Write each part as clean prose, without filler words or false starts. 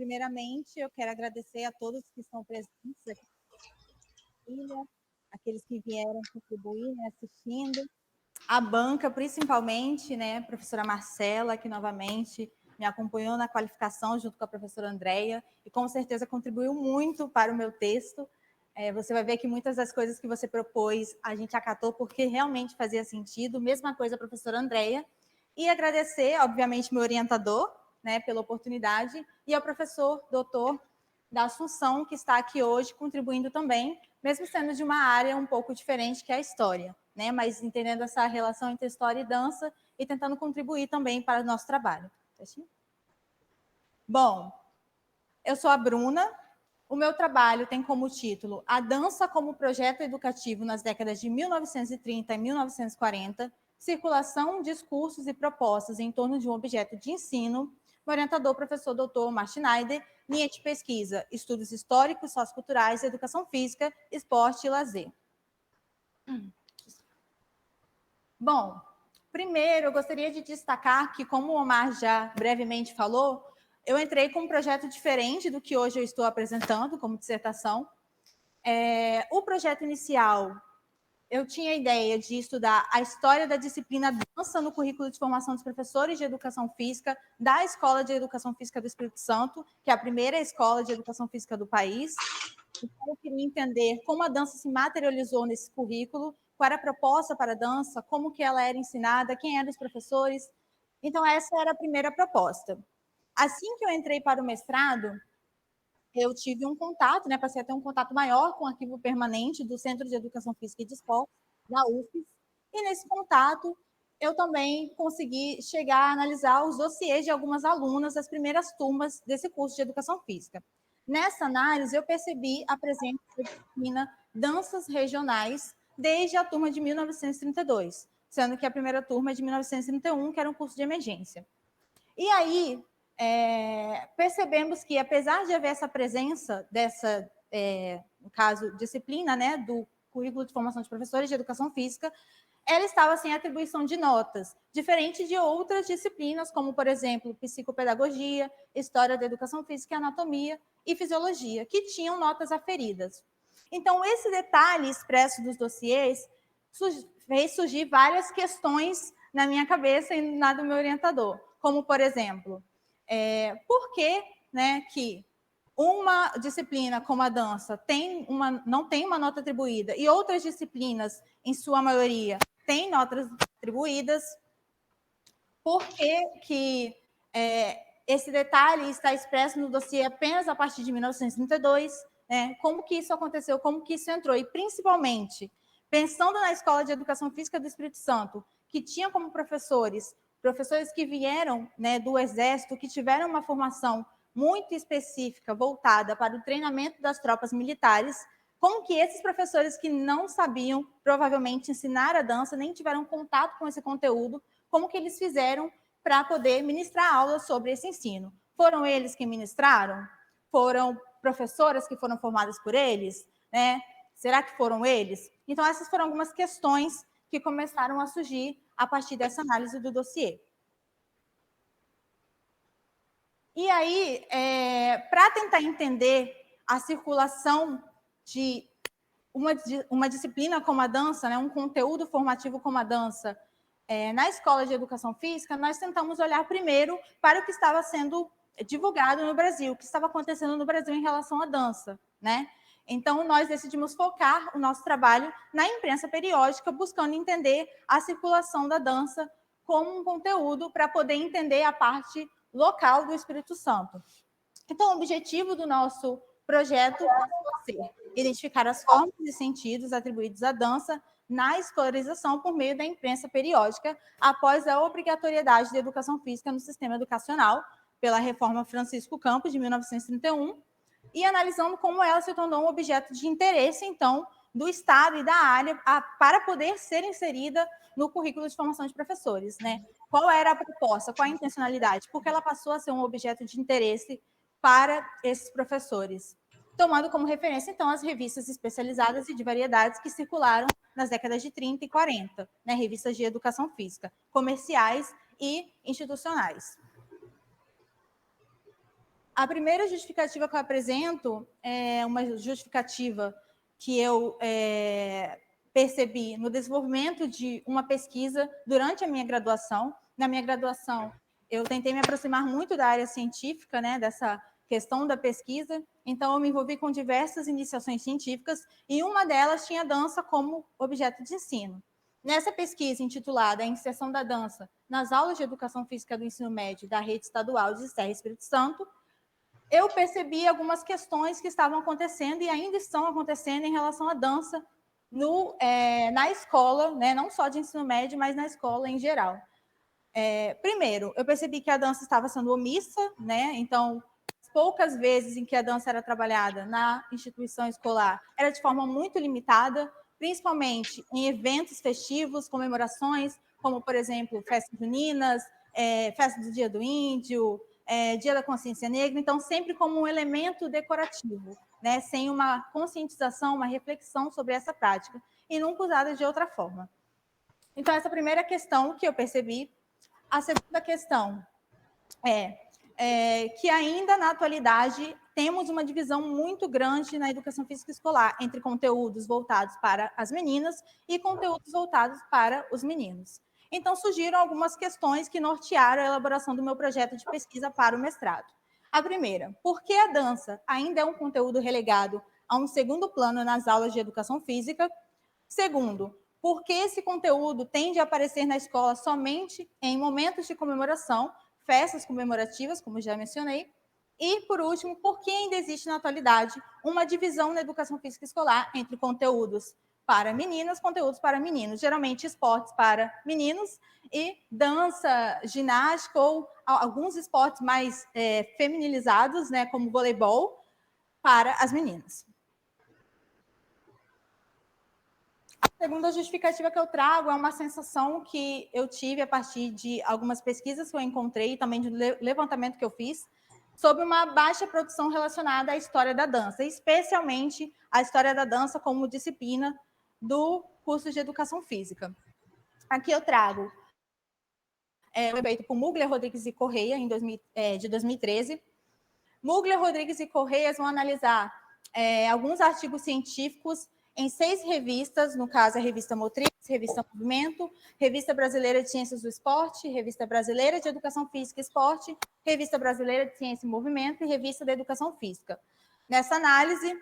primeiramente, eu quero agradecer a todos que estão presentes aqui, aqueles que vieram contribuir, né, assistindo, a banca, principalmente, né, professora Marcela, que novamente me acompanhou na qualificação junto com a professora Andréia, e com certeza contribuiu muito para o meu texto. Você vai ver que muitas das coisas que você propôs, a gente acatou porque realmente fazia sentido, mesma coisa a professora Andréia, e agradecer, obviamente, meu orientador, né, pela oportunidade, e ao professor doutor da Assunção, que está aqui hoje contribuindo também, mesmo sendo de uma área um pouco diferente, que é a história, né, mas entendendo essa relação entre história e dança e tentando contribuir também para o nosso trabalho. Bom, eu sou a Bruna. O meu trabalho tem como título A Dança como Projeto Educativo nas décadas de 1930 e 1940, circulação, discursos e propostas em torno de um objeto de ensino. Meu orientador, professor Dr. Martin Schneider, linha de pesquisa, estudos históricos, socioculturais, educação física, esporte e lazer. Bom, primeiro eu gostaria de destacar que, como o Omar já brevemente falou, eu entrei com um projeto diferente do que hoje eu estou apresentando como dissertação. O projeto inicial, eu tinha a ideia de estudar a história da disciplina dança no currículo de formação dos professores de educação física da Escola de Educação Física do Espírito Santo, que é a primeira escola de educação física do país. Então, eu queria entender como a dança se materializou nesse currículo, qual era a proposta para a dança, como que ela era ensinada, quem eram os professores. Então, essa era a primeira proposta. Assim que eu entrei para o mestrado, eu tive um contato, né, passei a ter um contato maior com o arquivo permanente do Centro de Educação Física e de Esporte, da UFES, e nesse contato eu também consegui chegar a analisar os dossiês de algumas alunas das primeiras turmas desse curso de Educação Física. Nessa análise, eu percebi a presença da disciplina Danças Regionais desde a turma de 1932, sendo que a primeira turma é de 1931, que era um curso de emergência. E aí, percebemos que, apesar de haver essa presença dessa, no caso, disciplina, né, do currículo de formação de professores de educação física, ela estava sem atribuição de notas, diferente de outras disciplinas, como, por exemplo, psicopedagogia, história da educação física, anatomia e fisiologia, que tinham notas aferidas. Então, esse detalhe expresso dos dossiês fez surgir várias questões na minha cabeça e na do meu orientador, como, por exemplo, por que, né, que uma disciplina como a dança não tem uma nota atribuída e outras disciplinas, em sua maioria, têm notas atribuídas? Por que esse detalhe está expresso no dossiê apenas a partir de 1932? Né? Como que isso aconteceu? Como que isso entrou? E, principalmente, pensando na Escola de Educação Física do Espírito Santo, que tinha como professores que vieram, né, do Exército, que tiveram uma formação muito específica, voltada para o treinamento das tropas militares, como que esses professores que não sabiam, provavelmente, ensinar a dança, nem tiveram contato com esse conteúdo, como que eles fizeram para poder ministrar aulas sobre esse ensino? Foram eles que ministraram? Foram professoras que foram formadas por eles? Né? Será que foram eles? Então, essas foram algumas questões que começaram a surgir a partir dessa análise do dossiê. E aí, para tentar entender a circulação de uma disciplina como a dança, né, um conteúdo formativo como a dança, na Escola de Educação Física, nós tentamos olhar primeiro para o que estava sendo divulgado no Brasil, o que estava acontecendo no Brasil em relação à dança, né? Então, nós decidimos focar o nosso trabalho na imprensa periódica, buscando entender a circulação da dança como um conteúdo para poder entender a parte local do Espírito Santo. Então, o objetivo do nosso projeto é ser identificar as formas e sentidos atribuídos à dança na escolarização por meio da imprensa periódica, após a obrigatoriedade de educação física no sistema educacional, pela reforma Francisco Campos, de 1931, e analisando como ela se tornou um objeto de interesse, então, do Estado e da área para poder ser inserida no currículo de formação de professores. Né? Qual era a proposta, qual a intencionalidade? Porque ela passou a ser um objeto de interesse para esses professores, tomando como referência, então, as revistas especializadas e de variedades que circularam nas décadas de 30 e 40, né? Revistas de educação física, comerciais e institucionais. A primeira justificativa que eu apresento é uma justificativa que eu percebi no desenvolvimento de uma pesquisa durante a minha graduação. Na minha graduação, eu tentei me aproximar muito da área científica, né, dessa questão da pesquisa, então eu me envolvi com diversas iniciações científicas e uma delas tinha dança como objeto de ensino. Nessa pesquisa intitulada A Inserção da Dança nas Aulas de Educação Física do Ensino Médio da Rede Estadual de Serra e Espírito Santo, eu percebi algumas questões que estavam acontecendo e ainda estão acontecendo em relação à dança na escola, né, não só de ensino médio, mas na escola em geral. Primeiro, eu percebi que a dança estava sendo omissa, né? Então, poucas vezes em que a dança era trabalhada na instituição escolar era de forma muito limitada, principalmente em eventos festivos, comemorações, como, por exemplo, festas juninas, festa do Dia do Índio, Dia da Consciência Negra, então sempre como um elemento decorativo, né, sem uma conscientização, uma reflexão sobre essa prática, e nunca usada de outra forma. Então, essa é a primeira questão que eu percebi. A segunda questão é que ainda na atualidade temos uma divisão muito grande na educação física escolar entre conteúdos voltados para as meninas e conteúdos voltados para os meninos. Então, surgiram algumas questões que nortearam a elaboração do meu projeto de pesquisa para o mestrado. A primeira, por que a dança ainda é um conteúdo relegado a um segundo plano nas aulas de educação física? Segundo, por que esse conteúdo tende a aparecer na escola somente em momentos de comemoração, festas comemorativas, como já mencionei? E, por último, por que ainda existe na atualidade uma divisão na educação física escolar entre conteúdos para meninas, conteúdos para meninos, geralmente esportes para meninos e dança, ginástica ou alguns esportes mais feminilizados, né, como voleibol, para as meninas. A segunda justificativa que eu trago é uma sensação que eu tive a partir de algumas pesquisas que eu encontrei, também de um levantamento que eu fiz, sobre uma baixa produção relacionada à história da dança, especialmente a história da dança como disciplina do curso de Educação Física. Aqui eu trago foi feito por Mugler, Rodrigues e Correia, de 2013. Mugler, Rodrigues e Correia vão analisar alguns artigos científicos em 6 revistas, no caso a Revista Motriz, Revista Movimento, Revista Brasileira de Ciências do Esporte, Revista Brasileira de Educação Física e Esporte, Revista Brasileira de Ciência e Movimento e Revista da Educação Física. Nessa análise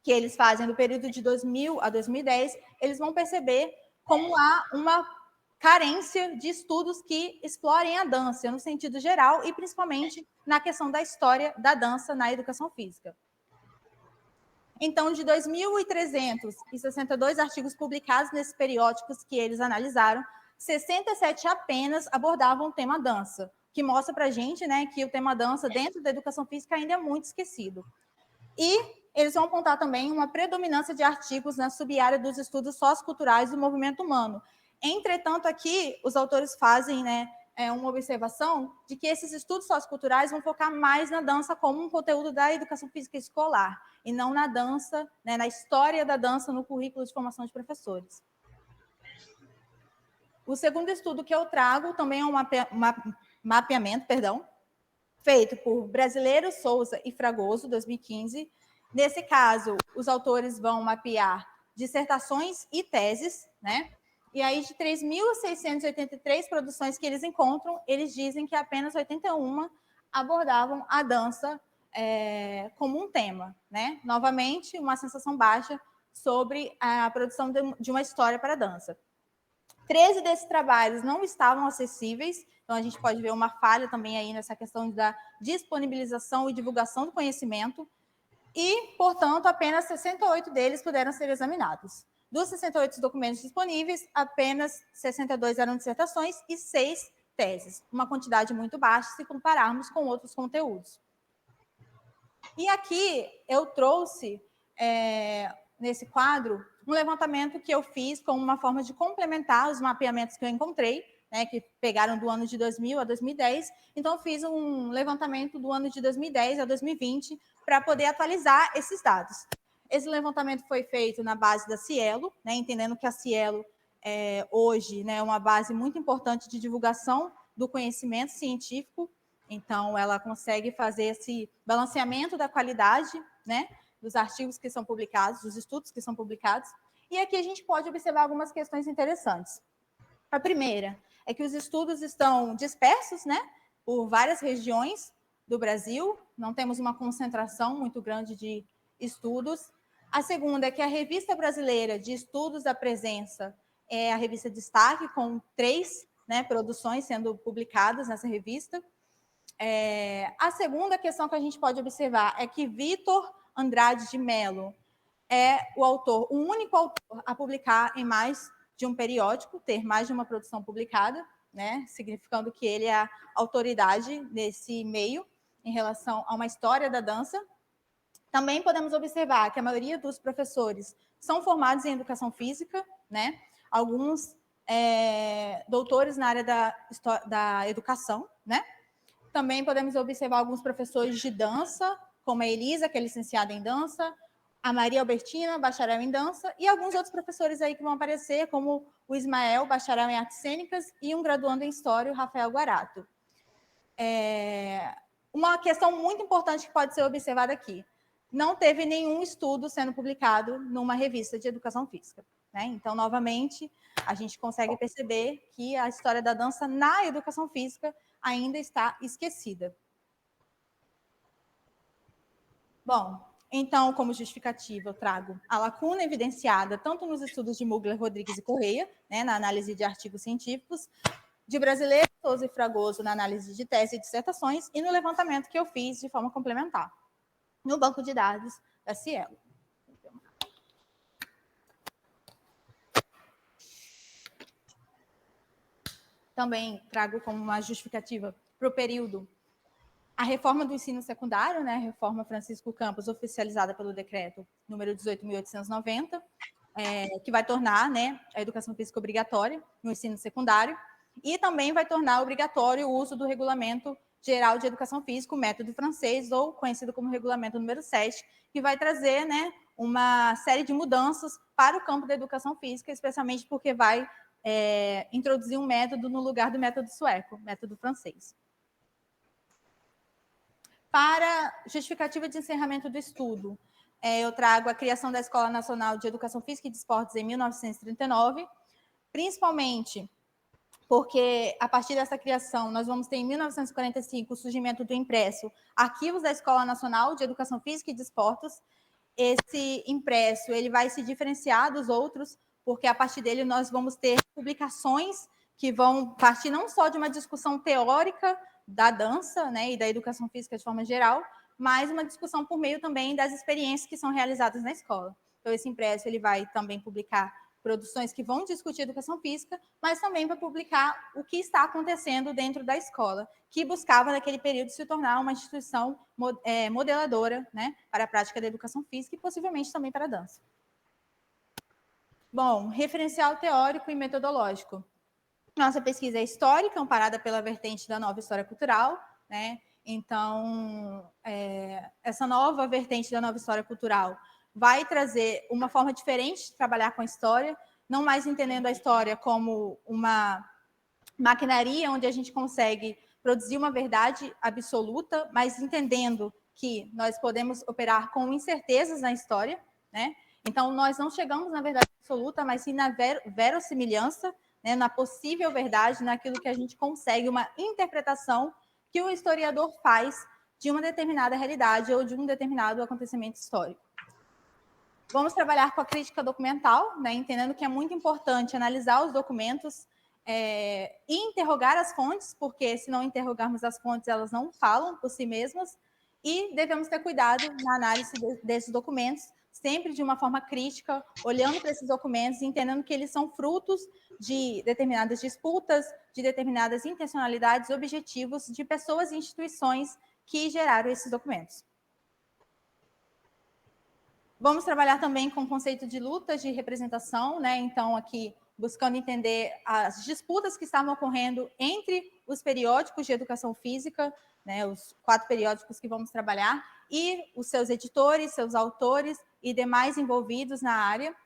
que eles fazem do período de 2000 a 2010, eles vão perceber como há uma carência de estudos que explorem a dança no sentido geral e principalmente na questão da história da dança na educação física. Então, de 2.362 artigos publicados nesses periódicos que eles analisaram, 67 apenas abordavam o tema dança, que mostra para a gente, né, que o tema dança dentro da educação física ainda é muito esquecido. E eles vão apontar também uma predominância de artigos na sub-área dos estudos socioculturais do movimento humano. Entretanto, aqui, os autores fazem, né, uma observação de que esses estudos socioculturais vão focar mais na dança como um conteúdo da educação física escolar, e não na dança, né, na história da dança no currículo de formação de professores. O segundo estudo que eu trago também é um mapeamento, feito por Brasileiro, Souza e Fragoso, 2015. Nesse caso, os autores vão mapear dissertações e teses, né? E aí, de 3.683 produções que eles encontram, eles dizem que apenas 81 abordavam a dança como um tema, né? Novamente, uma sensação baixa sobre a produção de uma história para a dança. 13 desses trabalhos não estavam acessíveis, então a gente pode ver uma falha também aí nessa questão da disponibilização e divulgação do conhecimento, e, portanto, apenas 68 deles puderam ser examinados. Dos 68 documentos disponíveis, apenas 62 eram dissertações e 6 teses, uma quantidade muito baixa se compararmos com outros conteúdos. E aqui eu trouxe, nesse quadro, um levantamento que eu fiz como uma forma de complementar os mapeamentos que eu encontrei, né, que pegaram do ano de 2000 a 2010. Então, eu fiz um levantamento do ano de 2010 a 2020 para poder atualizar esses dados. Esse levantamento foi feito na base da Cielo, né, entendendo que a Cielo hoje, né, é uma base muito importante de divulgação do conhecimento científico Então, ela consegue fazer esse balanceamento da qualidade, né, dos artigos que são publicados, dos estudos que são publicados. E aqui a gente pode observar algumas questões interessantes. A primeira é que os estudos estão dispersos, né, por várias regiões do Brasil, não temos uma concentração muito grande de estudos. A segunda é que a Revista Brasileira de Estudos da Presença é a revista destaque, com 3, né, produções sendo publicadas nessa revista. A segunda questão que a gente pode observar é que Vitor Andrade de Mello é o autor, o único autor a publicar em mais de um periódico, ter mais de uma produção publicada, né, significando que ele é a autoridade nesse meio em relação a uma história da dança. Também podemos observar que a maioria dos professores são formados em educação física, né, alguns doutores na área da educação, né. Também podemos observar alguns professores de dança, como a Elisa, que é licenciada em dança, a Maria Albertina, bacharel em dança, e alguns outros professores aí que vão aparecer, como o Ismael, bacharel em artes cênicas, e um graduando em História, o Rafael Guarato. Uma questão muito importante que pode ser observada aqui: não teve nenhum estudo sendo publicado numa revista de educação física, né? Então, novamente, a gente consegue perceber que a história da dança na educação física ainda está esquecida. Bom, então, como justificativa, eu trago a lacuna evidenciada tanto nos estudos de Mugler, Rodrigues e Correia, né, na análise de artigos científicos, de Brasileiro, Souza e Fragoso na análise de tese e dissertações, e no levantamento que eu fiz de forma complementar, no banco de dados da Cielo. Também trago como uma justificativa para o período a reforma do ensino secundário, né, a reforma Francisco Campos, oficializada pelo decreto número 18.890, que vai tornar, né, a educação física obrigatória no ensino secundário, e também vai tornar obrigatório o uso do Regulamento Geral de Educação Física, o método francês, ou conhecido como Regulamento número 7, que vai trazer, né, uma série de mudanças para o campo da educação física, especialmente porque vai introduzir um método no lugar do método sueco, método francês. Para justificativa de encerramento do estudo, eu trago a criação da Escola Nacional de Educação Física e de Esportes em 1939, principalmente porque, a partir dessa criação, nós vamos ter, em 1945, o surgimento do impresso Arquivos da Escola Nacional de Educação Física e de Esportes. Esse impresso ele vai se diferenciar dos outros, porque, a partir dele, nós vamos ter publicações que vão partir não só de uma discussão teórica da dança, né, e da educação física de forma geral, mas uma discussão por meio também das experiências que são realizadas na escola. Então, esse impresso ele vai também publicar produções que vão discutir educação física, mas também vai publicar o que está acontecendo dentro da escola, que buscava, naquele período, se tornar uma instituição modeladora, né, para a prática da educação física e possivelmente também para a dança. Bom, referencial teórico e metodológico. Nossa pesquisa é histórica, amparada pela vertente da nova história cultural, né? Então, essa nova vertente da nova história cultural vai trazer uma forma diferente de trabalhar com a história, não mais entendendo a história como uma maquinaria onde a gente consegue produzir uma verdade absoluta, mas entendendo que nós podemos operar com incertezas na história, né? Então, nós não chegamos na verdade absoluta, mas sim na verossimilhança, né, na possível verdade, naquilo que a gente consegue, uma interpretação que o historiador faz de uma determinada realidade ou de um determinado acontecimento histórico. Vamos trabalhar com a crítica documental, né, entendendo que é muito importante analisar os documentos e interrogar as fontes, porque se não interrogarmos as fontes, elas não falam por si mesmas, e devemos ter cuidado na análise desses documentos, sempre de uma forma crítica, olhando para esses documentos e entendendo que eles são frutos de determinadas disputas, de determinadas intencionalidades, objetivos de pessoas e instituições que geraram esses documentos. Vamos trabalhar também com o conceito de lutas de representação, né? Então, aqui, buscando entender as disputas que estavam ocorrendo entre os periódicos de educação física, né, os 4 periódicos que vamos trabalhar, e os seus editores, seus autores e demais envolvidos na área.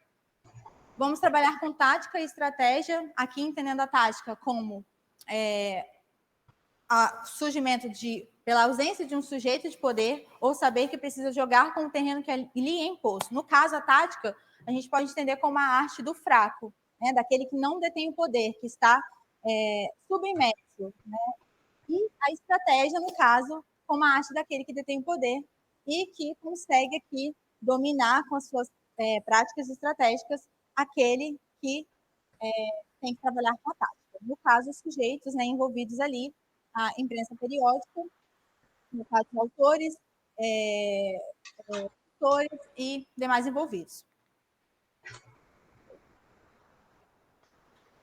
Vamos trabalhar com tática e estratégia, aqui entendendo a tática como surgimento pela ausência de um sujeito de poder ou saber que precisa jogar com o terreno que lhe é imposto. No caso, a tática, a gente pode entender como a arte do fraco, né, daquele que não detém o poder, que está submerso, né? E a estratégia, no caso, como a arte daquele que detém o poder e que consegue aqui dominar com as suas práticas estratégicas aquele que tem que trabalhar com a tática. No caso, os sujeitos, né, envolvidos ali, a imprensa periódica, no caso, autores, tutores e demais envolvidos.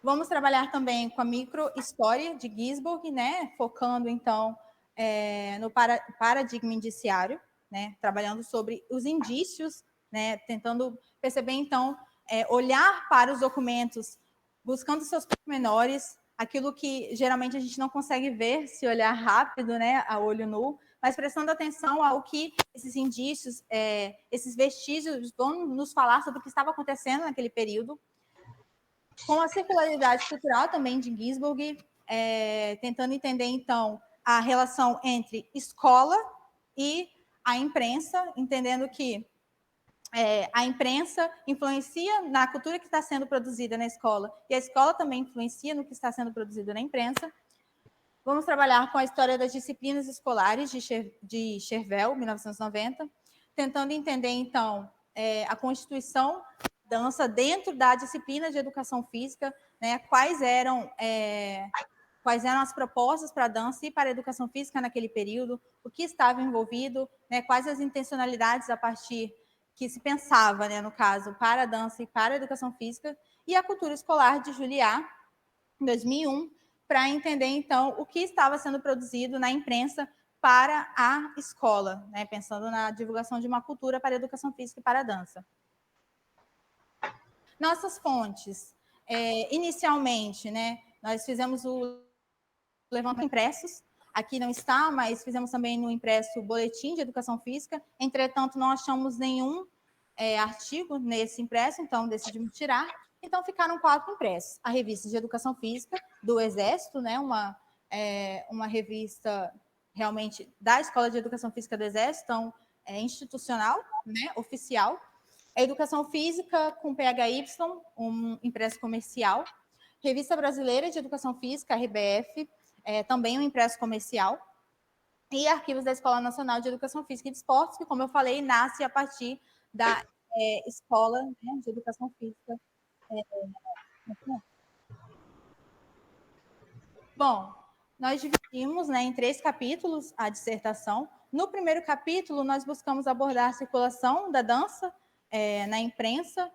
Vamos trabalhar também com a microhistória de Gisborne, né, focando, então, no paradigma indiciário, né, trabalhando sobre os indícios, né, tentando perceber, então, olhar para os documentos, buscando seus pormenores, aquilo que geralmente a gente não consegue ver se olhar rápido, né, a olho nu, mas prestando atenção ao que esses indícios, esses vestígios vão nos falar sobre o que estava acontecendo naquele período, com a circularidade cultural também de Gisborne, tentando entender, então, a relação entre escola e a imprensa, entendendo que a imprensa influencia na cultura que está sendo produzida na escola, e a escola também influencia no que está sendo produzido na imprensa. Vamos trabalhar com a história das disciplinas escolares de Chervel, 1990, tentando entender, então, a constituição da dança dentro da disciplina de educação física, né, quais eram as propostas para a dança e para a educação física naquele período, o que estava envolvido, né, quais as intencionalidades a partir que se pensava, né, no caso, para a dança e para a educação física, e a cultura escolar de Juliá, em 2001, para entender, então, o que estava sendo produzido na imprensa para a escola, né, pensando na divulgação de uma cultura para a educação física e para a dança. Nossas fontes. Inicialmente, né, nós fizemos o levantamento impressos, aqui não está, mas fizemos também no impresso boletim de educação física, entretanto, não achamos nenhum artigo nesse impresso, então decidimos tirar. Então, ficaram 4 impressos. A revista de Educação Física do Exército, né, uma revista realmente da Escola de Educação Física do Exército, então, institucional, né, oficial. A Educação Física com PHY, um impresso comercial. Revista Brasileira de Educação Física, RBF, também um impresso comercial. E arquivos da Escola Nacional de Educação Física e de Esportes, que, como eu falei, nasce a partir da Escola, né, de Educação Física. Bom, nós dividimos, né, em 3 capítulos a dissertação. No primeiro capítulo, nós buscamos abordar a circulação da dança na imprensa,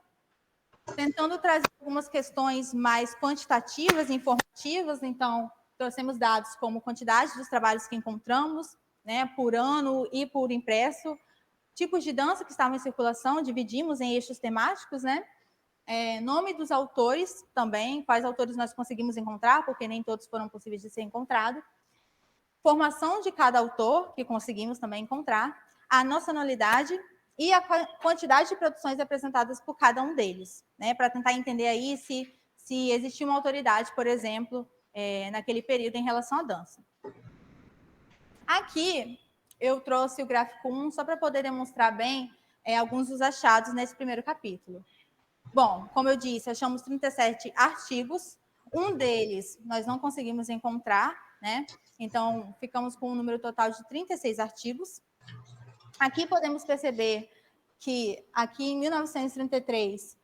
tentando trazer algumas questões mais quantitativas e informativas. Então, trouxemos dados como quantidade dos trabalhos que encontramos, né, por ano e por impresso, tipos de dança que estavam em circulação, dividimos em eixos temáticos, né? Nome dos autores também, quais autores nós conseguimos encontrar, porque nem todos foram possíveis de ser encontrados. Formação de cada autor, que conseguimos também encontrar. A nacionalidade e a quantidade de produções apresentadas por cada um deles, né? Para tentar entender aí se existia uma autoridade, por exemplo, naquele período em relação à dança. Aqui, eu trouxe o gráfico 1 só para poder demonstrar bem alguns dos achados nesse primeiro capítulo. Bom, como eu disse, achamos 37 artigos. Um deles nós não conseguimos encontrar, né? Então, ficamos com um número total de 36 artigos. Aqui podemos perceber que, aqui em 1933,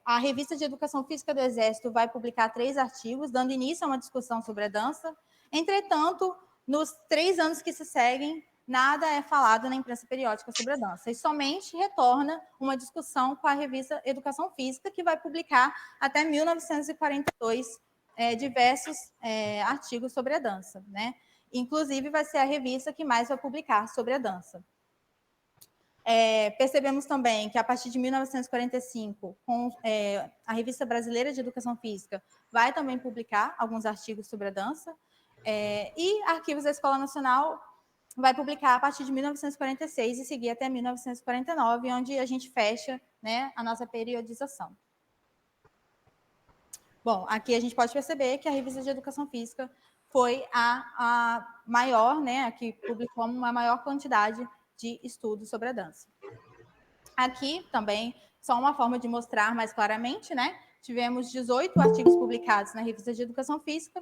a Revista de Educação Física do Exército vai publicar 3 artigos, dando início a uma discussão sobre a dança. Entretanto, nos 3 anos que se seguem, nada é falado na imprensa periódica sobre a dança, e somente retorna uma discussão com a revista Educação Física, que vai publicar até 1942 diversos artigos sobre a dança, né? Inclusive, vai ser a revista que mais vai publicar sobre a dança. Percebemos também que, a partir de 1945, a Revista Brasileira de Educação Física vai também publicar alguns artigos sobre a dança, e Arquivos da Escola Nacional vai publicar a partir de 1946 e seguir até 1949, onde a gente fecha, né, a nossa periodização. Bom, aqui a gente pode perceber que a Revista de Educação Física foi a maior, né, a que publicou uma maior quantidade de estudos sobre a dança. Aqui também, só uma forma de mostrar mais claramente, né? Tivemos 18 artigos publicados na Revista de Educação Física,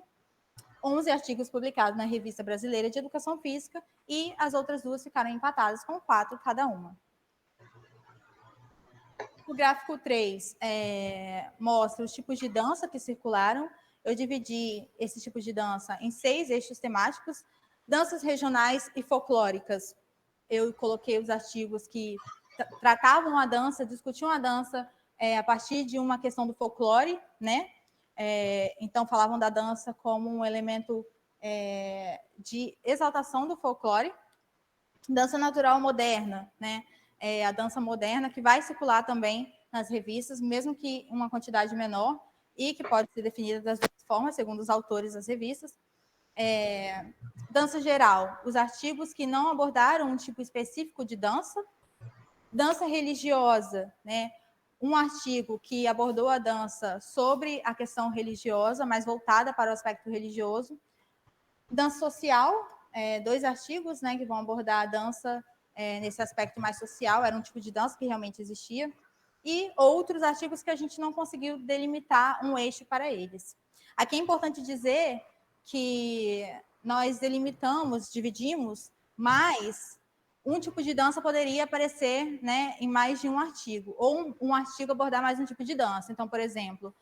11 artigos publicados na Revista Brasileira de Educação Física e as outras duas ficaram empatadas com 4 cada uma. O gráfico 3 mostra os tipos de dança que circularam. Eu dividi esses tipos de dança em 6 eixos temáticos. Danças regionais e folclóricas. Eu coloquei os artigos que tratavam a dança, discutiam a dança a partir de uma questão do folclore, né? Então, falavam da dança como um elemento de exaltação do folclore. Dança natural moderna, né? A dança moderna, que vai circular também nas revistas, mesmo que uma quantidade menor, e que pode ser definida das duas formas, segundo os autores das revistas. Dança geral, os artigos que não abordaram um tipo específico de dança. Dança religiosa, né? Um artigo que abordou a dança sobre a questão religiosa, mais voltada para o aspecto religioso. Dança social, 2 artigos, né, que vão abordar a dança nesse aspecto mais social, era um tipo de dança que realmente existia, e outros artigos que a gente não conseguiu delimitar um eixo para eles. Aqui é importante dizer que nós delimitamos, dividimos, mas um tipo de dança poderia aparecer, né, em mais de um artigo, ou um artigo abordar mais um tipo de dança. Então, por exemplo,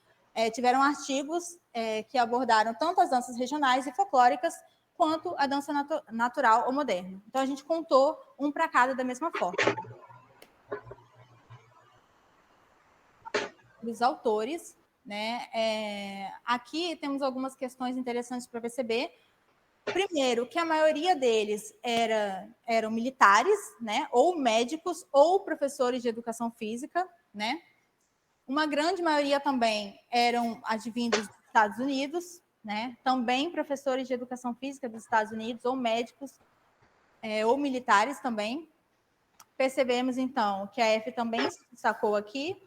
tiveram artigos que abordaram tanto as danças regionais e folclóricas quanto a dança natural ou moderna. Então, a gente contou um para cada da mesma forma. Os autores, né? Aqui temos algumas questões interessantes para perceber. Primeiro, que a maioria deles eram militares, né? Ou médicos, ou professores de educação física, né? Uma grande maioria também eram advindos dos Estados Unidos, né? Também professores de educação física dos Estados Unidos, ou médicos, ou militares também. Percebemos, então, que a F também se destacou aqui.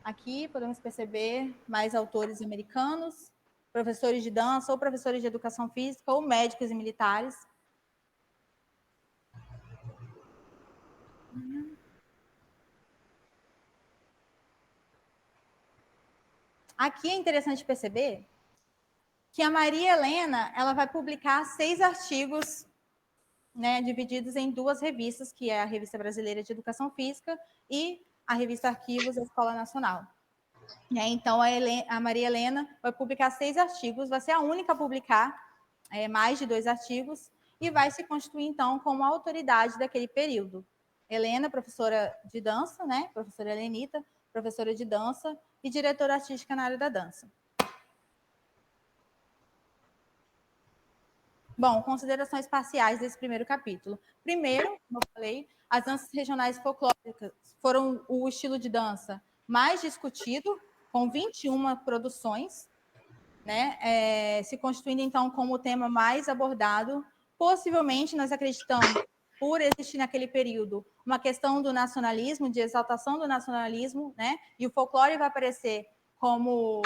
Aqui podemos perceber mais autores americanos, professores de dança, ou professores de educação física, ou médicos e militares. Aqui é interessante perceber que a Maria Helena ela vai publicar 6 artigos, né, divididos em 2 revistas, que é a Revista Brasileira de Educação Física e a Revista Arquivos da Escola Nacional. Então, a Maria Helena vai publicar 6 artigos, vai ser a única a publicar mais de 2 artigos, e vai se constituir, então, como a autoridade daquele período. Helena, professora de dança, né? Professora Helenita, professora de dança e diretora artística na área da dança. Bom, considerações parciais desse primeiro capítulo. Primeiro, como eu falei, as danças regionais folclóricas foram o estilo de dança mais discutido, com 21 produções, né? Se constituindo, então, como o tema mais abordado. Possivelmente, nós acreditamos, por existir naquele período uma questão do nacionalismo, de exaltação do nacionalismo, né? E o folclore vai aparecer como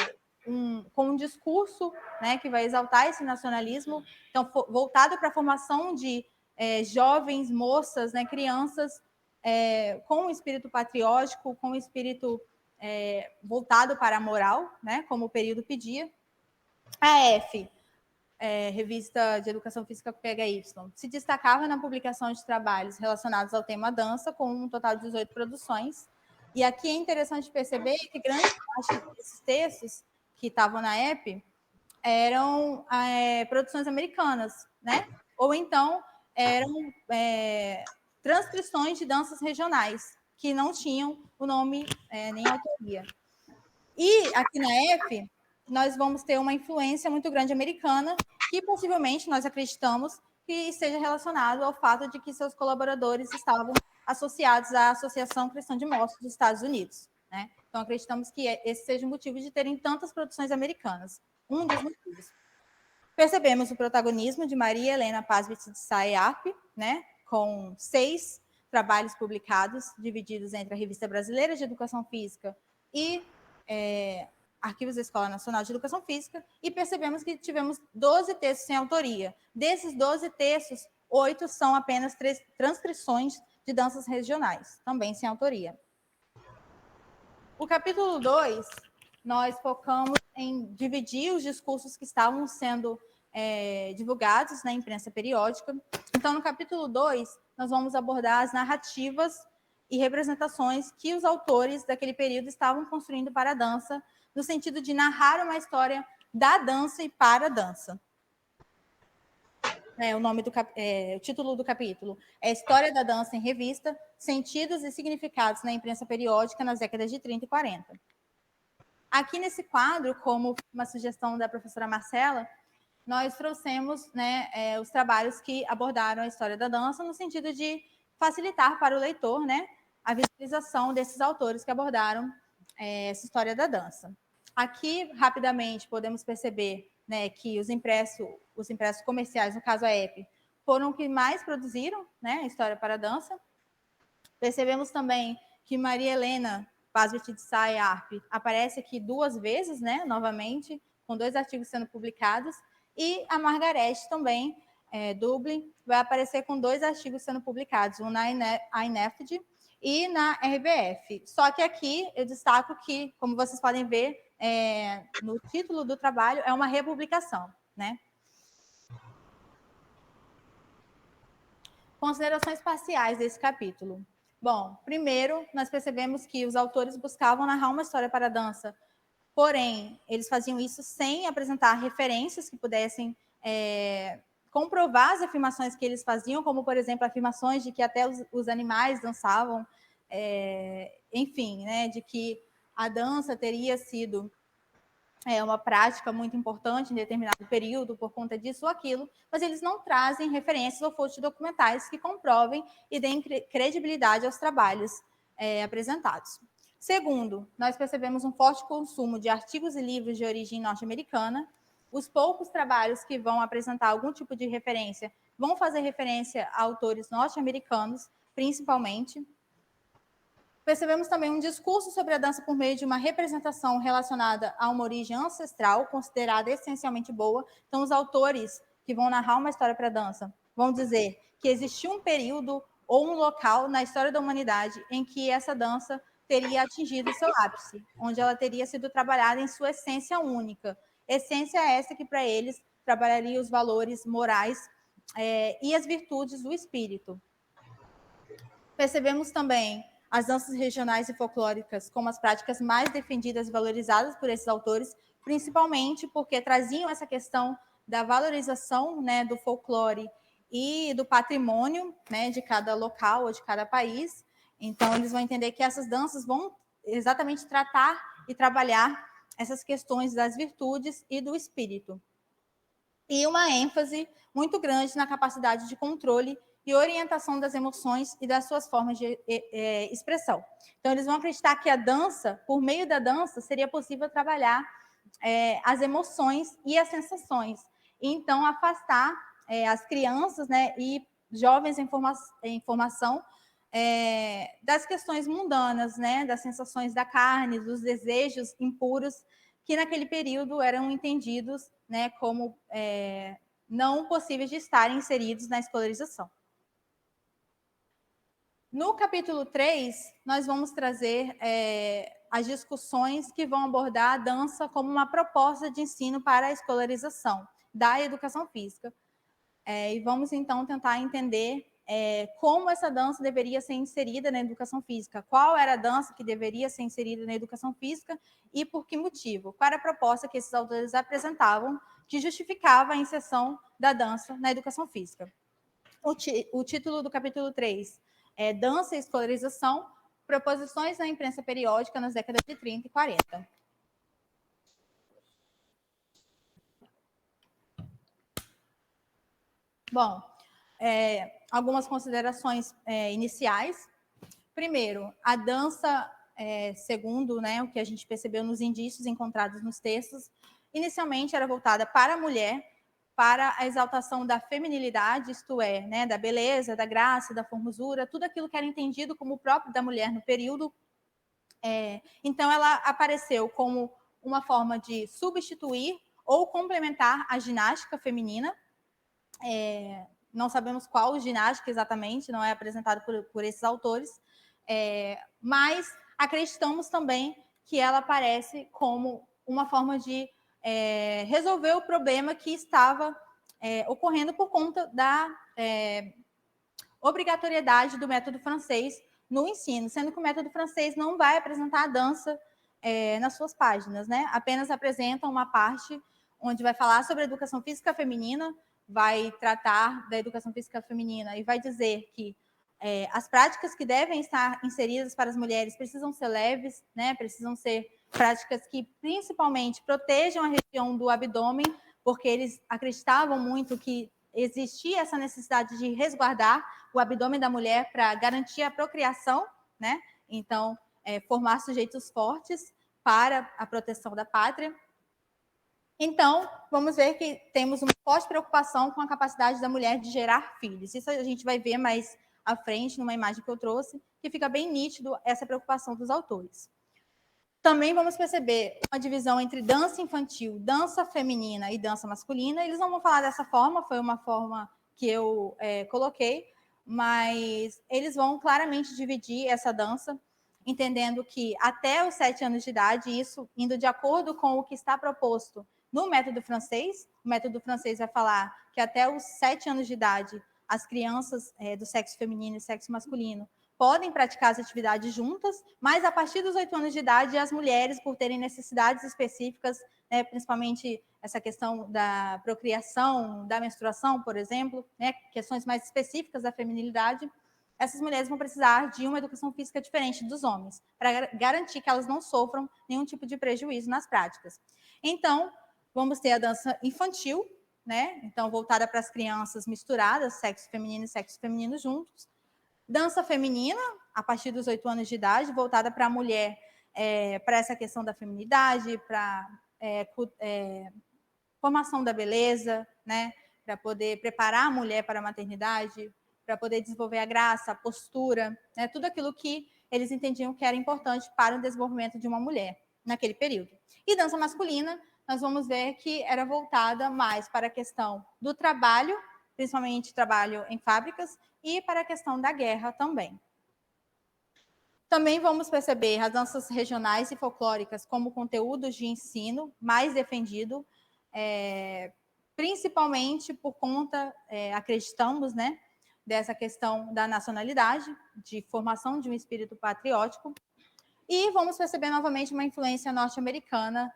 um discurso, né, que vai exaltar esse nacionalismo, então voltado para a formação de jovens, moças, né, crianças com um espírito patriótico, com um espírito voltado para a moral, né, como o período pedia. A F, Revista de Educação Física PHY, se destacava na publicação de trabalhos relacionados ao tema dança, com um total de 18 produções. E aqui é interessante perceber que grande parte desses textos que estavam na app eram produções americanas, né? Ou então eram transcrições de danças regionais, que não tinham o nome nem autoria. E aqui na F, nós vamos ter uma influência muito grande americana, que possivelmente nós acreditamos que esteja relacionado ao fato de que seus colaboradores estavam associados à Associação Cristã de Mostras dos Estados Unidos, né? Então, acreditamos que esse seja o motivo de terem tantas produções americanas. Um dos motivos. Percebemos o protagonismo de Maria Helena Pasbit de Sayarp, né? Com 6 trabalhos publicados, divididos entre a Revista Brasileira de Educação Física e arquivos da Escola Nacional de Educação Física, e percebemos que tivemos 12 textos sem autoria. Desses 12 textos, 8 são apenas transcrições de danças regionais, também sem autoria. O capítulo 2, nós focamos em dividir os discursos que estavam sendo divulgados na imprensa periódica. Então, no capítulo 2, nós vamos abordar as narrativas e representações que os autores daquele período estavam construindo para a dança, no sentido de narrar uma história da dança e para a dança. O título do capítulo é História da Dança em Revista, Sentidos e Significados na Imprensa Periódica nas décadas de 30 e 40. Aqui nesse quadro, como uma sugestão da professora Marcela, nós trouxemos os trabalhos que abordaram a história da dança no sentido de facilitar para o leitor a visualização desses autores que abordaram essa história da dança. Aqui, rapidamente, podemos perceber que os impressos comerciais, no caso a EP, foram os que mais produziram a história para a dança. Percebemos também que Maria Helena Pasvit de Sá e Arp aparece aqui 2 vezes, novamente, com 2 artigos sendo publicados, e a Margarete também, Dublin, vai aparecer com 2 artigos sendo publicados, um na INEFD e na RBF. Só que aqui eu destaco que, como vocês podem ver, no título do trabalho, é uma republicação, Considerações parciais desse capítulo. Bom, primeiro, nós percebemos que os autores buscavam narrar uma história para a dança, porém, eles faziam isso sem apresentar referências que pudessem comprovar as afirmações que eles faziam, como, por exemplo, afirmações de que até os animais dançavam, enfim, de que a dança teria sido uma prática muito importante em determinado período por conta disso ou aquilo, mas eles não trazem referências ou fontes documentais que comprovem e deem credibilidade aos trabalhos apresentados. Segundo, nós percebemos um forte consumo de artigos e livros de origem norte-americana. Os poucos trabalhos que vão apresentar algum tipo de referência vão fazer referência a autores norte-americanos, principalmente. Percebemos também um discurso sobre a dança por meio de uma representação relacionada a uma origem ancestral, considerada essencialmente boa. Então, os autores que vão narrar uma história para a dança vão dizer que existiu um período ou um local na história da humanidade em que essa dança teria atingido seu ápice, onde ela teria sido trabalhada em sua essência única. Essência essa que, para eles, trabalharia os valores morais e as virtudes do espírito. Percebemos também as danças regionais e folclóricas como as práticas mais defendidas e valorizadas por esses autores, principalmente porque traziam essa questão da valorização do folclore e do patrimônio de cada local ou de cada país. Então, eles vão entender que essas danças vão exatamente tratar e trabalhar essas questões das virtudes e do espírito. E uma ênfase muito grande na capacidade de controle e orientação das emoções e das suas formas de expressão. Então, eles vão acreditar que a dança, por meio da dança, seria possível trabalhar as emoções e as sensações. E, então, afastar as crianças e jovens em formação das questões mundanas, das sensações da carne, dos desejos impuros, que naquele período eram entendidos como não possíveis de estarem inseridos na escolarização. No capítulo 3, nós vamos trazer as discussões que vão abordar a dança como uma proposta de ensino para a escolarização da educação física. E vamos, então, tentar entender como essa dança deveria ser inserida na educação física, qual era a dança que deveria ser inserida na educação física e por que motivo, qual era a proposta que esses autores apresentavam que justificava a inserção da dança na educação física. O título do capítulo 3 é Dança e Escolarização, proposições na imprensa periódica nas décadas de 30 e 40. Bom, algumas considerações iniciais. Primeiro, a dança, segundo o que a gente percebeu nos indícios encontrados nos textos, inicialmente era voltada para a mulher, para a exaltação da feminilidade, isto é, da beleza, da graça, da formosura, tudo aquilo que era entendido como próprio da mulher no período, Então, ela apareceu como uma forma de substituir ou complementar a ginástica feminina. Não sabemos qual ginástica exatamente, não é apresentado por esses autores, mas acreditamos também que ela aparece como uma forma de resolver o problema que estava ocorrendo por conta da obrigatoriedade do método francês no ensino, sendo que o método francês não vai apresentar a dança nas suas páginas, né? Apenas apresenta uma parte onde vai falar sobre a educação física feminina, vai tratar da educação física feminina e vai dizer que as práticas que devem estar inseridas para as mulheres precisam ser leves, né? Precisam ser práticas que principalmente protejam a região do abdômen, porque eles acreditavam muito que existia essa necessidade de resguardar o abdômen da mulher para garantir a procriação, né? Então, formar sujeitos fortes para a proteção da pátria. Então, vamos ver que temos uma forte preocupação com a capacidade da mulher de gerar filhos. Isso a gente vai ver mais à frente, numa imagem que eu trouxe, que fica bem nítido essa preocupação dos autores. Também vamos perceber uma divisão entre dança infantil, dança feminina e dança masculina. Eles não vão falar dessa forma, foi uma forma que eu coloquei, mas eles vão claramente dividir essa dança, entendendo que até os 7 anos de idade, isso indo de acordo com o que está proposto no método francês. O método francês vai falar que até os 7 anos de idade, as crianças do sexo feminino e sexo masculino podem praticar as atividades juntas, mas a partir dos 8 anos de idade, as mulheres, por terem necessidades específicas, né, principalmente essa questão da procriação, da menstruação, por exemplo, né, questões mais específicas da feminilidade, essas mulheres vão precisar de uma educação física diferente dos homens, para garantir que elas não sofram nenhum tipo de prejuízo nas práticas. Então, vamos ter a dança infantil, né, então voltada para as crianças misturadas, sexo feminino e sexo feminino juntos. Dança feminina, a partir dos 8 anos de idade, voltada para a mulher, para essa questão da feminidade, para formação da beleza, né? Para poder preparar a mulher para a maternidade, para poder desenvolver a graça, a postura, né? Tudo aquilo que eles entendiam que era importante para o desenvolvimento de uma mulher naquele período. E dança masculina, nós vamos ver que era voltada mais para a questão do trabalho, principalmente trabalho em fábricas, e para a questão da guerra também. Também vamos perceber as danças regionais e folclóricas como conteúdos de ensino mais defendido, principalmente por conta, acreditamos, né, dessa questão da nacionalidade, de formação de um espírito patriótico. E vamos perceber novamente uma influência norte-americana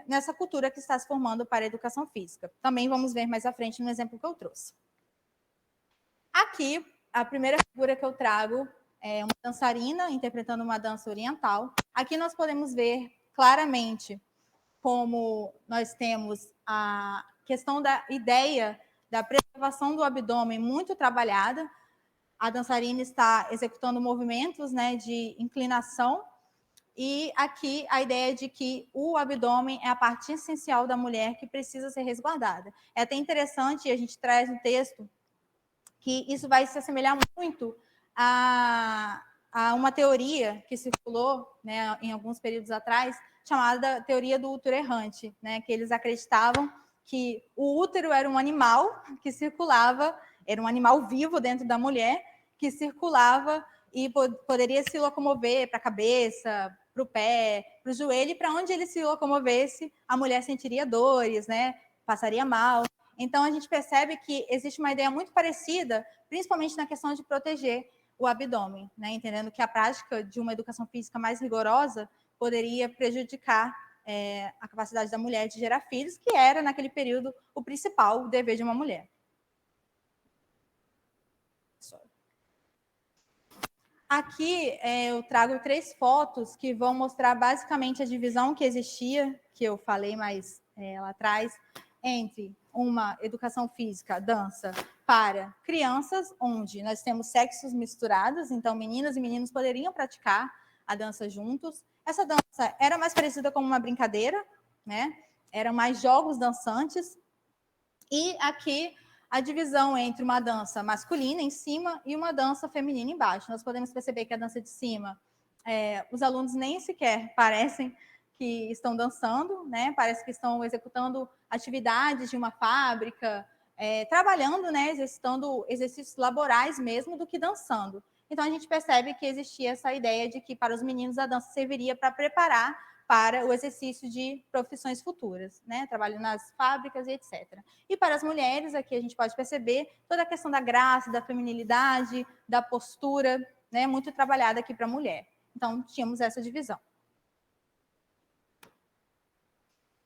nessa cultura que está se formando para a educação física. Também vamos ver mais à frente no exemplo que eu trouxe. Aqui, a primeira figura que eu trago é uma dançarina interpretando uma dança oriental. Aqui nós podemos ver claramente como nós temos a questão da ideia da preservação do abdômen muito trabalhada. A dançarina está executando movimentos, né, de inclinação, e aqui a ideia de que o abdômen é a parte essencial da mulher que precisa ser resguardada. É até interessante, a gente traz no texto, que isso vai se assemelhar muito a uma teoria que circulou, né, em alguns períodos atrás, chamada teoria do útero errante, né, que eles acreditavam que o útero era um animal que circulava, era um animal vivo dentro da mulher, que circulava e poderia se locomover para a cabeça, para o pé, para o joelho, e para onde ele se locomovesse, a mulher sentiria dores, né, passaria mal. Então, a gente percebe que existe uma ideia muito parecida, principalmente na questão de proteger o abdômen, né? Entendendo que a prática de uma educação física mais rigorosa poderia prejudicar a capacidade da mulher de gerar filhos, que era, naquele período, o principal dever de uma mulher. Aqui eu trago 3 fotos que vão mostrar basicamente a divisão que existia, que eu falei mais lá atrás, entre uma educação física, dança, para crianças, onde nós temos sexos misturados, então meninas e meninos poderiam praticar a dança juntos. Essa dança era mais parecida com uma brincadeira, né? Eram mais jogos dançantes. E aqui a divisão entre uma dança masculina em cima e uma dança feminina embaixo. Nós podemos perceber que a dança de cima os alunos nem sequer parecem que estão dançando, né? Parece que estão executando atividades de uma fábrica, trabalhando, né? Exercitando exercícios laborais mesmo do que dançando. Então, a gente percebe que existia essa ideia de que para os meninos a dança serviria para preparar para o exercício de profissões futuras, né? Trabalho nas fábricas e etc. E para as mulheres, aqui a gente pode perceber toda a questão da graça, da feminilidade, da postura, né? Muito trabalhada aqui para a mulher. Então, tínhamos essa divisão.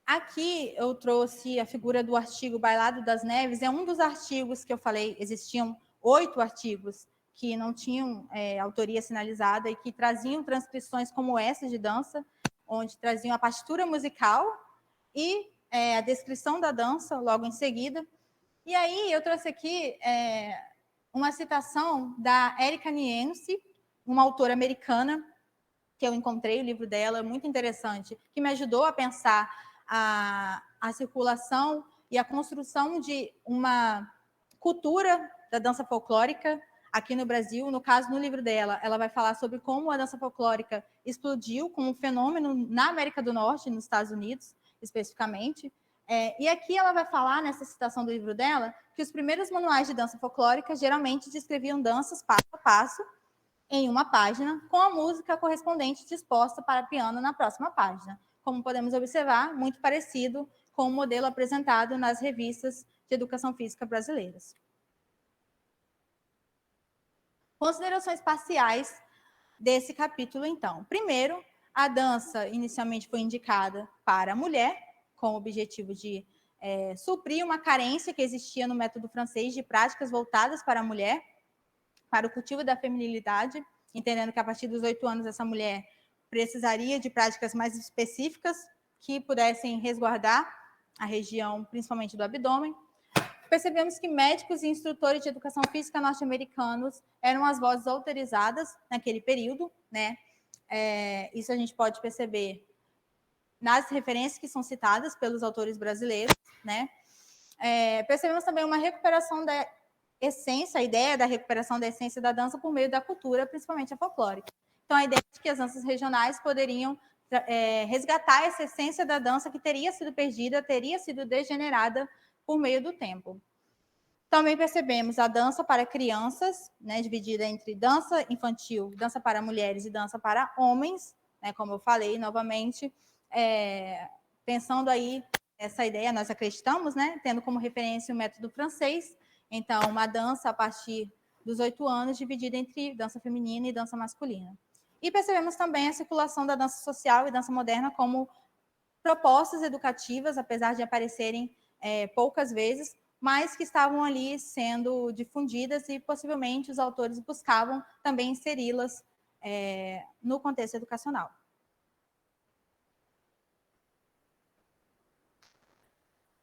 Aqui eu trouxe a figura do artigo Bailado das Neves. É um dos artigos que eu falei, existiam 8 artigos que não tinham autoria sinalizada e que traziam transcrições como essa de dança, onde traziam a partitura musical e a descrição da dança logo em seguida. E aí eu trouxe aqui uma citação da Erika Niense, uma autora americana, que eu encontrei o livro dela, muito interessante, que me ajudou a pensar a circulação e a construção de uma cultura da dança folclórica aqui no Brasil. No caso, no livro dela, ela vai falar sobre como a dança folclórica explodiu como um fenômeno na América do Norte, nos Estados Unidos, especificamente. E aqui ela vai falar, nessa citação do livro dela, que os primeiros manuais de dança folclórica geralmente descreviam danças passo a passo, em uma página, com a música correspondente disposta para piano na próxima página. Como podemos observar, muito parecido com o modelo apresentado nas revistas de educação física brasileiras. Considerações parciais desse capítulo, então. Primeiro, a dança inicialmente foi indicada para a mulher, com o objetivo de suprir uma carência que existia no método francês de práticas voltadas para a mulher, para o cultivo da feminilidade, entendendo que a partir dos 8 anos essa mulher precisaria de práticas mais específicas que pudessem resguardar a região, principalmente do abdômen. Percebemos que médicos e instrutores de educação física norte-americanos eram as vozes autorizadas naquele período, né? Isso a gente pode perceber nas referências que são citadas pelos autores brasileiros, né? Percebemos também uma recuperação da essência, a ideia da recuperação da essência da dança por meio da cultura, principalmente a folclórica. Então, a ideia de que as danças regionais poderiam resgatar essa essência da dança que teria sido perdida, teria sido degenerada por meio do tempo. Também percebemos a dança para crianças, né, dividida entre dança infantil, dança para mulheres e dança para homens, né, como eu falei novamente, pensando aí essa ideia, nós acreditamos, né, tendo como referência o método francês. Então, uma dança a partir dos 8 anos, dividida entre dança feminina e dança masculina. E percebemos também a circulação da dança social e dança moderna como propostas educativas, apesar de aparecerem poucas vezes, mas que estavam ali sendo difundidas e possivelmente os autores buscavam também inseri-las no contexto educacional.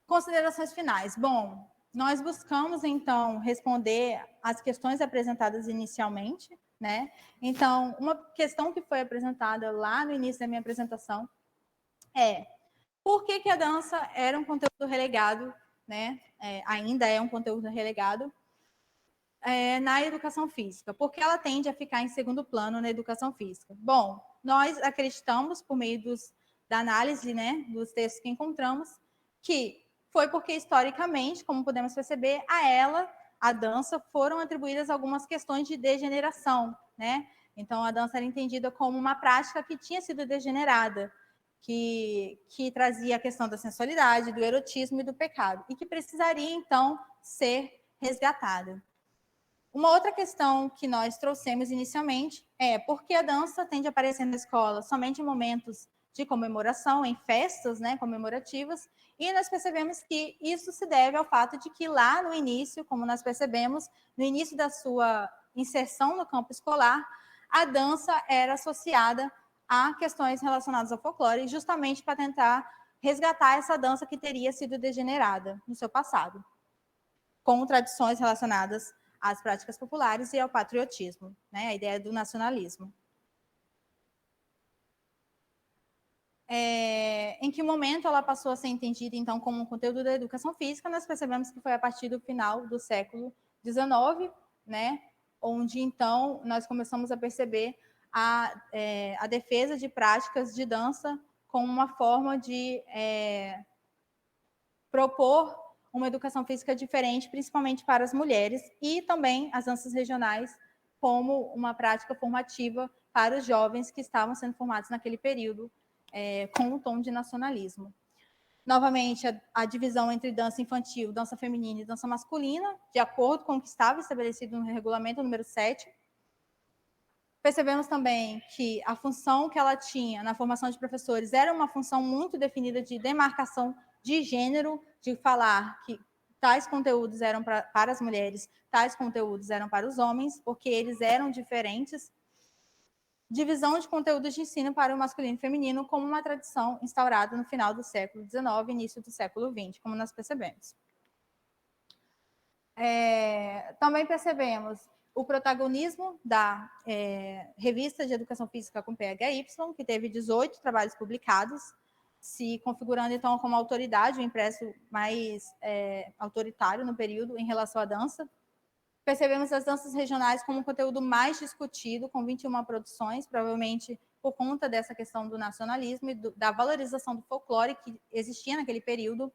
Considerações finais. Bom, nós buscamos, então, responder às questões apresentadas inicialmente, né? Então, uma questão que foi apresentada lá no início da minha apresentação é por que a dança era um conteúdo relegado, né? Ainda é um conteúdo relegado na educação física? Porque ela tende a ficar em segundo plano na educação física. Bom, nós acreditamos, por meio da análise, né, dos textos que encontramos, que foi porque, historicamente, como podemos perceber, a ela, a dança, foram atribuídas algumas questões de degeneração, né? Então, a dança era entendida como uma prática que tinha sido degenerada, que trazia a questão da sensualidade, do erotismo e do pecado, e que precisaria, então, ser resgatada. Uma outra questão que nós trouxemos inicialmente é por que a dança tende a aparecer na escola somente em momentos de comemoração, em festas, né, comemorativas, e nós percebemos que isso se deve ao fato de que lá no início, como nós percebemos, no início da sua inserção no campo escolar, a dança era associada a questões relacionadas ao folclore, justamente para tentar resgatar essa dança que teria sido degenerada no seu passado, com tradições relacionadas às práticas populares e ao patriotismo, né, a ideia do nacionalismo. Em que momento ela passou a ser entendida, então, como um conteúdo da educação física? Nós percebemos que foi a partir do final do século XIX, né, onde, então, nós começamos a perceber a defesa de práticas de dança como uma forma de propor uma educação física diferente, principalmente para as mulheres, e também as danças regionais como uma prática formativa para os jovens que estavam sendo formados naquele período, com um tom de nacionalismo. Novamente, a divisão entre dança infantil, dança feminina e dança masculina, de acordo com o que estava estabelecido no regulamento número 7. Percebemos também que a função que ela tinha na formação de professores era uma função muito definida de demarcação de gênero, de falar que tais conteúdos eram para as mulheres, tais conteúdos eram para os homens, porque eles eram diferentes. Divisão de conteúdos de ensino para o masculino e feminino como uma tradição instaurada no final do século XIX e início do século XX, como nós percebemos. Também percebemos o protagonismo da revista de educação física com PHY, que teve 18 trabalhos publicados, se configurando então como autoridade, o impresso mais autoritário no período em relação à dança. Percebemos as danças regionais como um conteúdo mais discutido, com 21 produções, provavelmente por conta dessa questão do nacionalismo e da valorização do folclore que existia naquele período.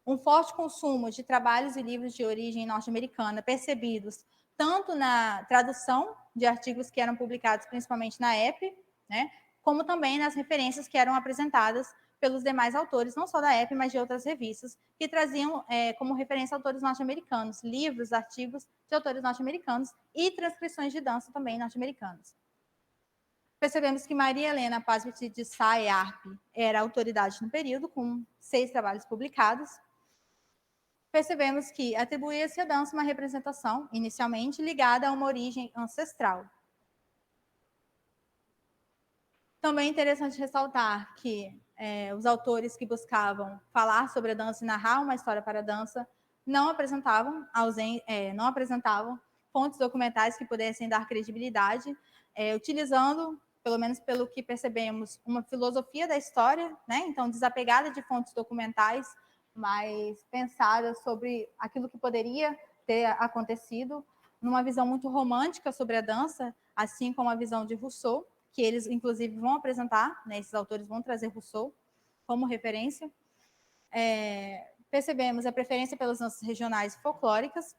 Um forte consumo de trabalhos e livros de origem norte-americana, percebidos tanto na tradução de artigos que eram publicados principalmente na EP, né, como também nas referências que eram apresentadas pelos demais autores, não só da EP, mas de outras revistas, que traziam como referência autores norte-americanos, livros, artigos de autores norte-americanos e transcrições de dança também norte-americanas. Percebemos que Maria Helena Pasbit de Sá e Arp era autoridade no período, com 6 trabalhos publicados. Percebemos que atribuía-se à dança uma representação, inicialmente, ligada a uma origem ancestral. Também é interessante ressaltar que os autores que buscavam falar sobre a dança e narrar uma história para a dança não apresentavam fontes documentais que pudessem dar credibilidade, utilizando, pelo menos pelo que percebemos, uma filosofia da história, né? Então, desapegada de fontes documentais, mas pensada sobre aquilo que poderia ter acontecido, numa visão muito romântica sobre a dança, assim como a visão de Rousseau, que eles, inclusive, vão apresentar, né, esses autores vão trazer Rousseau como referência. Percebemos a preferência pelas danças regionais e folclóricas.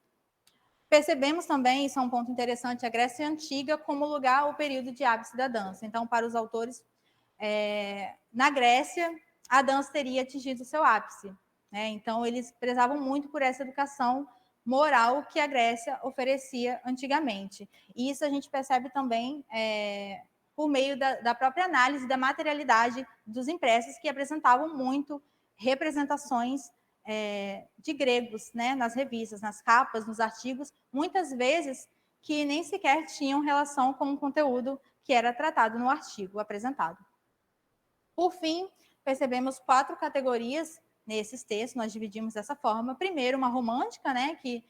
Percebemos também, isso é um ponto interessante, a Grécia Antiga como lugar ou período de ápice da dança. Então, para os autores, na Grécia, a dança teria atingido o seu ápice. Né? Então, eles prezavam muito por essa educação moral que a Grécia oferecia antigamente. E isso a gente percebe também por meio da própria análise da materialidade dos impressos, que apresentavam muito representações de gregos, né, nas revistas, nas capas, nos artigos, muitas vezes que nem sequer tinham relação com o conteúdo que era tratado no artigo apresentado. Por fim, percebemos 4 categorias nesses textos, nós dividimos dessa forma. Primeiro, uma romântica, né, que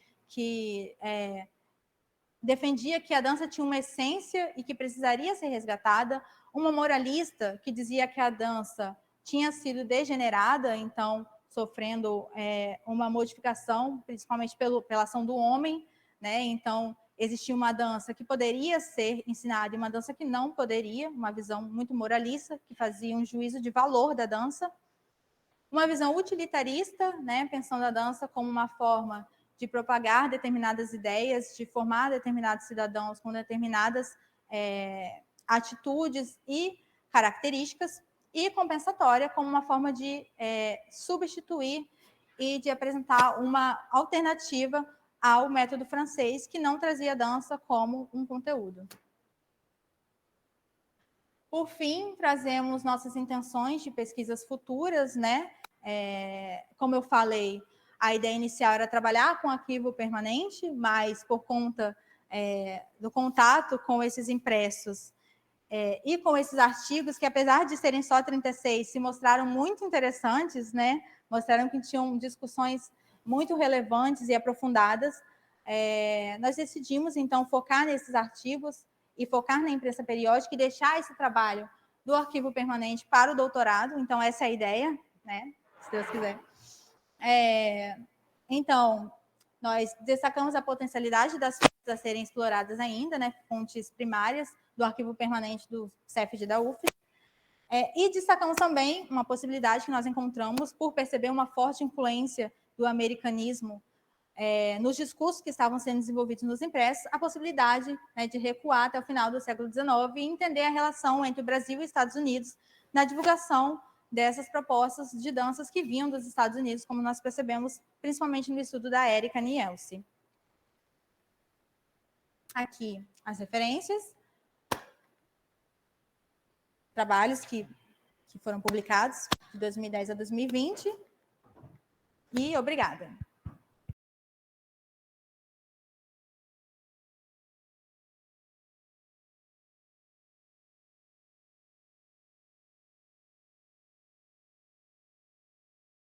defendia que a dança tinha uma essência e que precisaria ser resgatada. Uma moralista, que dizia que a dança tinha sido degenerada, então sofrendo uma modificação, principalmente pela ação do homem, né? Então existia uma dança que poderia ser ensinada e uma dança que não poderia, uma visão muito moralista, que fazia um juízo de valor da dança. Uma visão utilitarista, né? Pensando a dança como uma forma de propagar determinadas ideias, de formar determinados cidadãos com determinadas atitudes e características, e compensatória como uma forma de substituir e de apresentar uma alternativa ao método francês, que não trazia a dança como um conteúdo. Por fim, trazemos nossas intenções de pesquisas futuras, né? Como eu falei, a ideia inicial era trabalhar com arquivo permanente, mas por conta do contato com esses impressos e com esses artigos, que apesar de serem só 36, se mostraram muito interessantes, né? Mostraram que tinham discussões muito relevantes e aprofundadas, nós decidimos, então, focar nesses artigos e focar na imprensa periódica e deixar esse trabalho do arquivo permanente para o doutorado. Então, essa é a ideia, né? Se Deus quiser. Então, nós destacamos a potencialidade das fontes a serem exploradas ainda, né? Fontes primárias, do arquivo permanente do CEFD da UF. E destacamos também uma possibilidade que nós encontramos por perceber uma forte influência do americanismo nos discursos que estavam sendo desenvolvidos nos impressos, a possibilidade, né, de recuar até o final do século XIX e entender a relação entre o Brasil e os Estados Unidos na divulgação dessas propostas de danças que vinham dos Estados Unidos, como nós percebemos, principalmente no estudo da Érica Nielsen. Aqui as referências, trabalhos que foram publicados de 2010 a 2020, e obrigada.